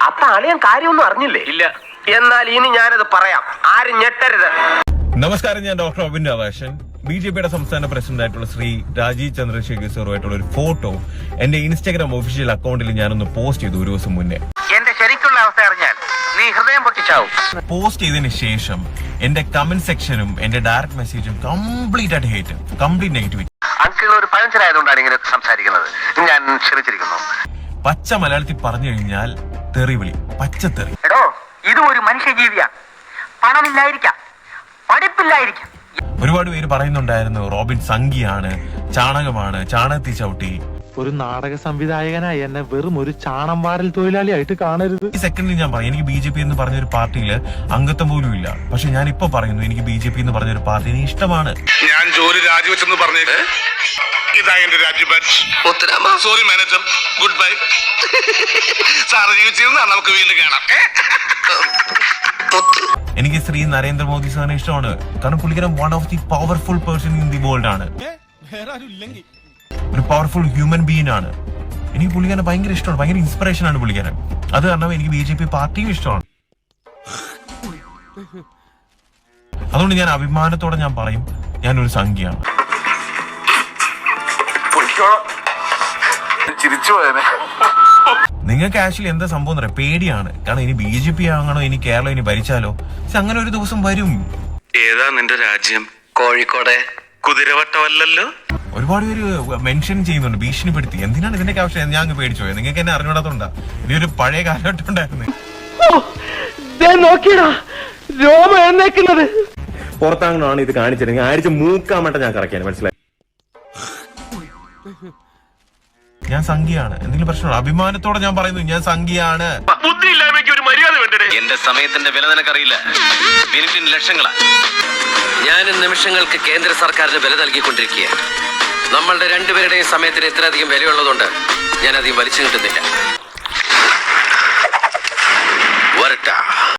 അപ്പൊ അളിയൻ കാര്യമൊന്നും അറിഞ്ഞില്ലേ? ഇല്ല. എന്നാൽ ഇനി ഞാനത് പറയാം, ആരും ഞെട്ടരുത്. നമസ്കാരം, ഞാൻ ഡോക്ടർ അബിൻ രാധാകൃഷ്ണൻ. BJP സംസ്ഥാന പ്രസിഡന്റ് ആയിട്ടുള്ള ശ്രീ രാജീവ് ചന്ദ്രശേഖർ സാറുമായിട്ടുള്ള ഒരു ഫോട്ടോ എന്റെ ഇൻസ്റ്റാഗ്രാം ഒഫീഷ്യൽ അക്കൗണ്ടിൽ ഞാനൊന്ന് പോസ്റ്റ് ചെയ്തു ഒരു ദിവസം മുന്നേ. എന്റെ ശരിക്കുള്ള അവസ്ഥ അറിഞ്ഞാൽ നീ ഹൃദയം പൊട്ടിച്ചാവും. പോസ്റ്റ് ചെയ്തതിന് ശേഷം എന്റെ കമന്റ് സെക്ഷനും എന്റെ ഡയറക്ട് മെസ്സേജും കംപ്ലീറ്റ് ആയിട്ട് ഹേറ്റ്, കംപ്ലീറ്റ് നെഗറ്റിവിറ്റി. അങ്കിൾ ഒരു പഴഞ്ചനായതുകൊണ്ടാണ് ഇങ്ങനെ സംസാരിക്കുന്നത്. ഞാൻ ക്ഷമിച്ചിരിക്കുന്നു. പച്ച മലയാളത്തിൽ പറഞ്ഞു കഴിഞ്ഞാൽ തെറിവിളി, പച്ചത്തെറി. എടോ, ഇതും ഒരു മനുഷ്യജീവിയാ. പണമില്ലായിരിക്കാം, പഠിപ്പില്ലായിരിക്കാം. ഒരുപാട് പേര് പറയുന്നുണ്ടായിരുന്നു റോബിൻ സംഘിയാണ്, ചാണകമാണ്, ചാണകത്തി ചവിട്ടി. ഒരു നാടക സംവിധായകനായി എന്നെ വെറും ഒരു ചാണം വാരൽ തൊഴിലാളിയായിട്ട് കാണരുത്. ഈ സെക്കൻഡിൽ ഞാൻ പറയും, എനിക്ക് BJP എന്ന് പറഞ്ഞൊരു പാർട്ടിയിൽ അംഗത്വം പോലും ഇല്ല. പക്ഷെ ഞാൻ ഇപ്പൊ പറയുന്നു, എനിക്ക് BJP എന്ന് പറഞ്ഞൊരു പാർട്ടി എനിക്ക് ഇഷ്ടമാണ്. ഞാൻ ജോലി രാജിവെച്ചെന്ന് പറഞ്ഞേക്ക്. ഇതാ എന്റെ രാജ്യപാറ്റ്. Sorry manager, good bye. Sir ജീവിച്ചിരുന്നാ നമുക്ക് വീണ്ടും കാണാം. എനിക്ക് ശ്രീ നരേന്ദ്രമോദി സാറിനെ ഇഷ്ടമാണ്. കാരണം പുള്ളിക്കാരൻ one of the powerful person in the world ആണ്. ഒരു പവർഫുൾ ഹ്യൂമൻ ബീയിങ് ആണ്. എനിക്ക് പുള്ളിക്കാരനെ ഭയങ്കര ഇഷ്ടമാണ്, ഭയങ്കര ഇൻസ്പിറേഷൻ ആണ് പുള്ളിക്കാരൻ. അത് കാരണം എനിക്ക് BJP പാർട്ടിയും ഇഷ്ടമാണ്. അതുകൊണ്ട് ഞാൻ അഭിമാനത്തോടെ ഞാൻ പറയും, ഞാനൊരു സംഖ്യയാണ്. നിങ്ങൾക്ക് ആക്ച്വലി എന്താ സംഭവം പറയാം, പേടിയാണ്. കാരണം ഇനി BJP ആകണോ, ഇനി കേരളം ഇനി ഭരിച്ചാലോ? പക്ഷെ അങ്ങനെ ഒരു ദിവസം വരും. ഏതാ നിന്റെ രാജ്യം? കോഴിക്കോട്. കുതിരവട്ടമല്ലല്ലോ. ഒരുപാട് പേര് മെൻഷൻ ചെയ്യുന്നുണ്ട്, ഭീഷണിപ്പെടുത്തി. എന്തിനാണ് ഇതിന്റെ ആവശ്യം? ഞാൻ അങ്ങ് പേടിച്ചു പോയത്. നിങ്ങൾക്ക് എന്നെ അറിഞ്ഞൂടാത്തോണ്ടാ. ഇനി ഒരു പഴയ കാലഘട്ടം ഉണ്ടായിരുന്നു. പുറത്താങ്ങണമാണ് ഇത് കാണിച്ചിരുന്നെങ്കിൽ ആഴ്ച മൂക്കാൻ വേണ്ട ഞാൻ കറക്കിയാണ്. മനസ്സിലായി? ഞാൻ സംഖ്യയാണ്. എന്തെങ്കിലും പ്രശ്നമുണ്ടോ? അഭിമാനത്തോടെ ഞാൻ പറയുന്നു, ഞാൻ സംഖ്യയാണ്. ബുദ്ധിയില്ലായ്മയ്ക്ക് ഒരു മര്യാദ വേണ്ടേ? എന്റെ സമയത്തിന്റെ വില നിനക്കറിയില്ല. മിനിറ്റിന് ലക്ഷങ്ങളാ. ഞാൻ നിമിഷങ്ങൾക്ക് കേന്ദ്ര സർക്കാരിന് വില നൽകിക്കൊണ്ടിരിക്കുക. നമ്മളുടെ രണ്ടുപേരുടെയും സമയത്തിന് ഇത്രയധികം വിലയുള്ളതുകൊണ്ട് ഞാൻ അധികം വലിച്ചു കിട്ടുന്നില്ല. വരട്ടാ.